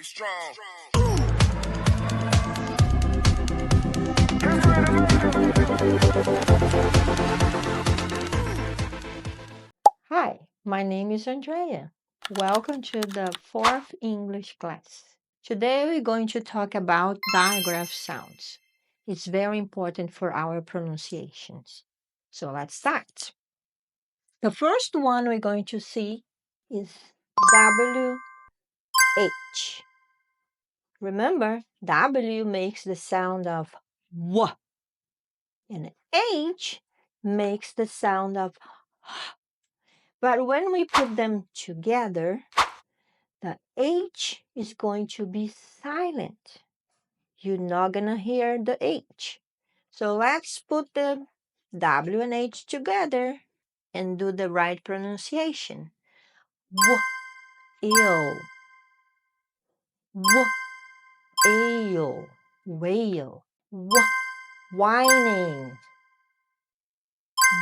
Hi, my name is Andrea. Welcome to the fourth English class. Today we're going to talk about digraph sounds. It's very important for our pronunciations. So let's start. The first one we're going to see is WH. Remember, W makes the sound of W, and H makes the sound of H. But when we put them together, the H is going to be silent. You're not going to hear the H. So let's put the W and H together and do the right pronunciation. W-ill, w-ale, whale, whining,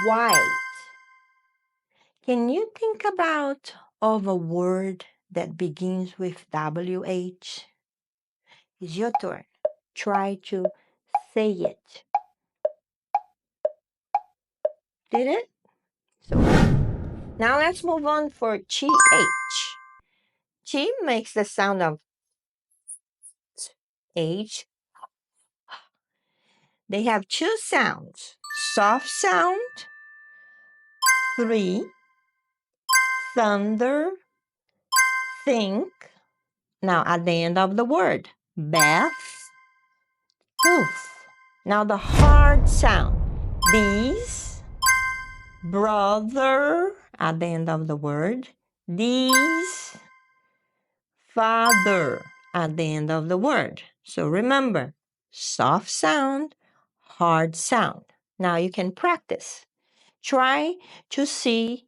white. Can you think about of a word that begins with WH? It's your turn. Try to say it. Did it? So let's move on for GH. G makes the sound of H. They have two sounds. Soft sound, 3, thunder, think. Now at the end of the word, bath, tooth. Now the hard sound, these, brother, at the end of the word, these, father, at the end of the word. So remember, soft sound, hard sound. Now you can practice. Try to see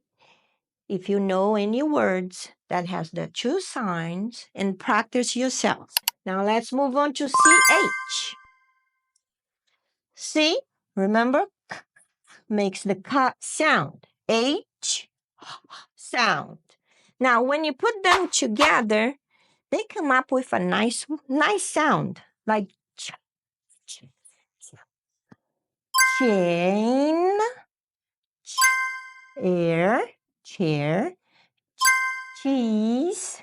if you know any words that has the two signs and practice yourself. Now let's move on to CH. C, remember, k makes the k sound. H, sound. Now when you put them together, they come up with a nice sound, like ch, ch, ch. Chain, chair, chair, cheese,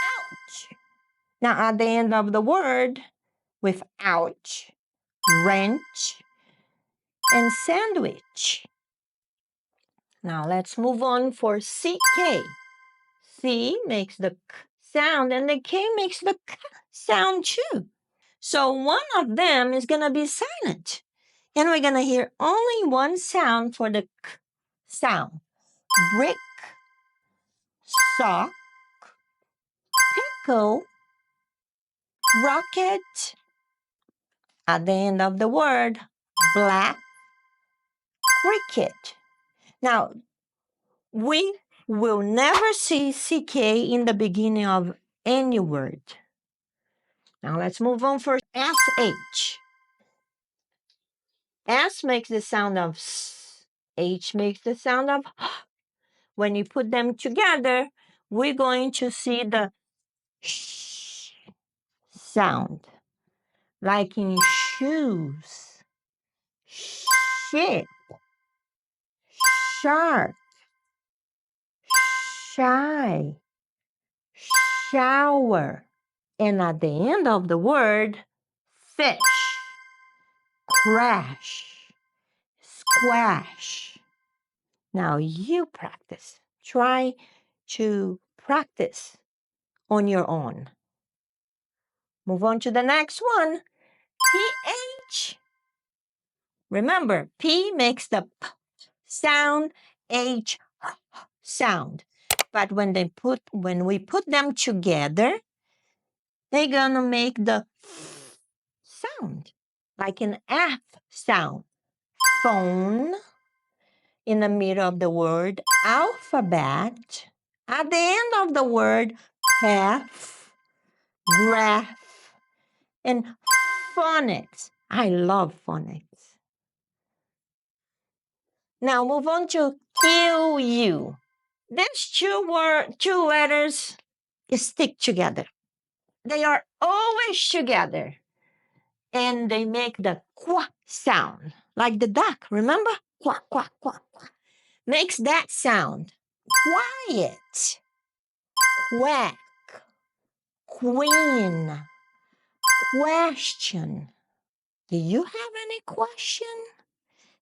ouch. Now at the end of the word, with ouch, wrench, and sandwich. Now let's move on for CK. C makes the k sound and the K makes the k sound too. So one of them is going to be silent. And we're going to hear only one sound for the k sound. Brick, sock, pickle, rocket. At the end of the word, black, cricket. Now, we will never see CK in the beginning of any word. Now let's move on for SH. S makes the sound of S. H makes the sound of H. When you put them together, we're going to see the sh sound, like in shoes, ship, shark, shy, shower. And at the end of the word, fish, crash, squash. Now you practice. Try to practice on your own. Move on to the next one. PH. Remember, P makes the P sound, H sound. But when we put them together, they're gonna make the F sound, like an F sound. Phone, in the middle of the word, alphabet. At the end of the word, path, graph, and phonics. I love phonics. Now move on to QU. These two letters stick together. they are always together. And they make the quack sound, like the duck, remember? Quack, quack, quack, quack. Makes that sound. Quiet, quack, queen, question. Do you have any question?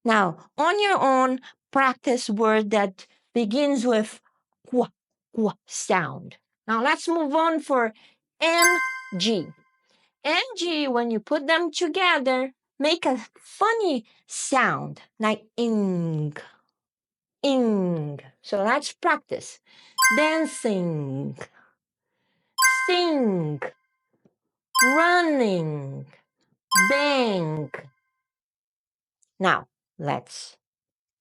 Now, on your own, practice word that begins with quack, quack sound. Now, let's move on for NG. NG, when you put them together, make a funny sound like ing, ing. So let's practice. Dancing, sing, running, bang. Now, let's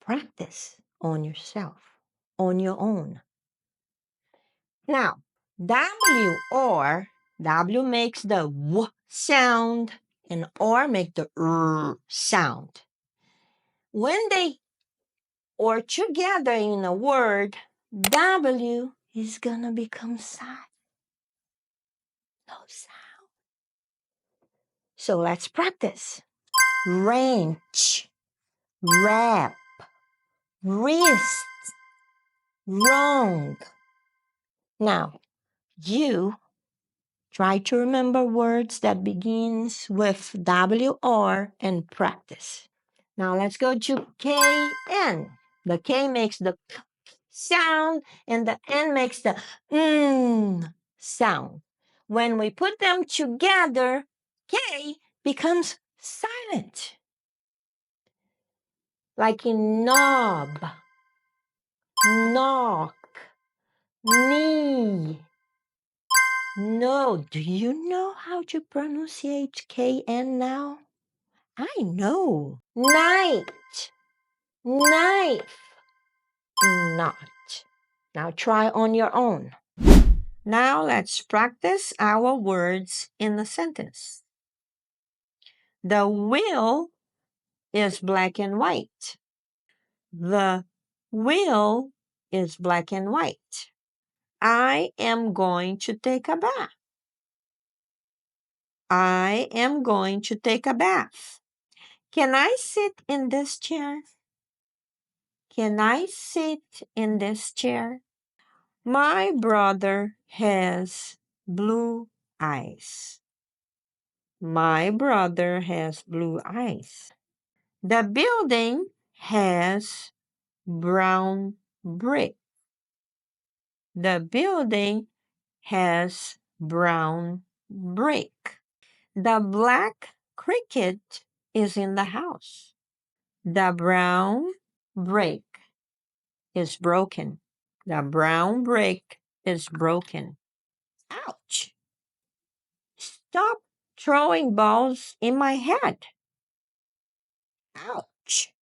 practice on yourself, on your own. Now, W or W makes the W sound and R make the R sound. When they are together in a word, W is gonna become silent. No sound. So let's practice. Wrench, wrap, wrist, wrong. Now, you try to remember words that begins with WR and practice. Now let's go to KN. The K makes the K sound and the N makes the sound. When we put them together, K becomes silent. Like in knob, knock, knee. No, do you know how to pronunciate KN now? I know. Night, knife, not. Now try on your own. Now let's practice our words in the sentence. The wheel is black and white. The wheel is black and white. I am going to take a bath. I am going to take a bath. Can I sit in this chair? Can I sit in this chair? My brother has blue eyes. My brother has blue eyes. The building has brown brick. The building has brown brick. The black cricket is in the house. The brown brick is broken. The brown brick is broken. Ouch! Stop throwing balls in my head. Ouch!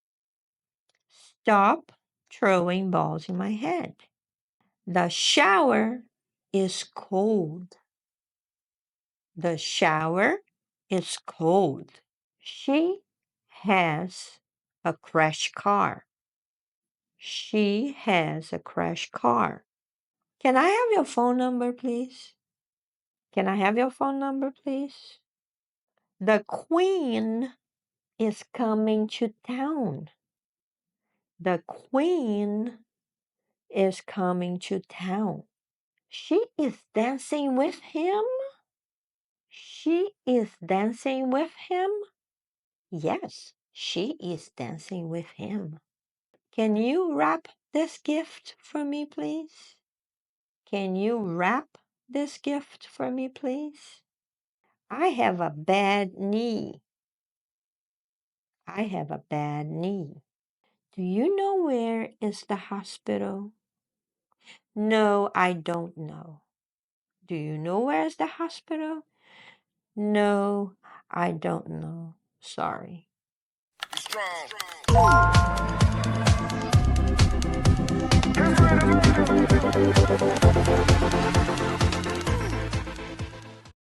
Stop throwing balls in my head. The shower is cold. The shower is cold. She has a crash car. She has a crash car. Can I have your phone number, please? Can I have your phone number, please? The queen is coming to town. The queen is coming to town. She is dancing with him? She is dancing with him? Yes, she is dancing with him. Can you wrap this gift for me, please? Can you wrap this gift for me, please? I have a bad knee. I have a bad knee. Do you know where is the hospital? No, I don't know. Do you know where is the hospital? No, I don't know. Sorry.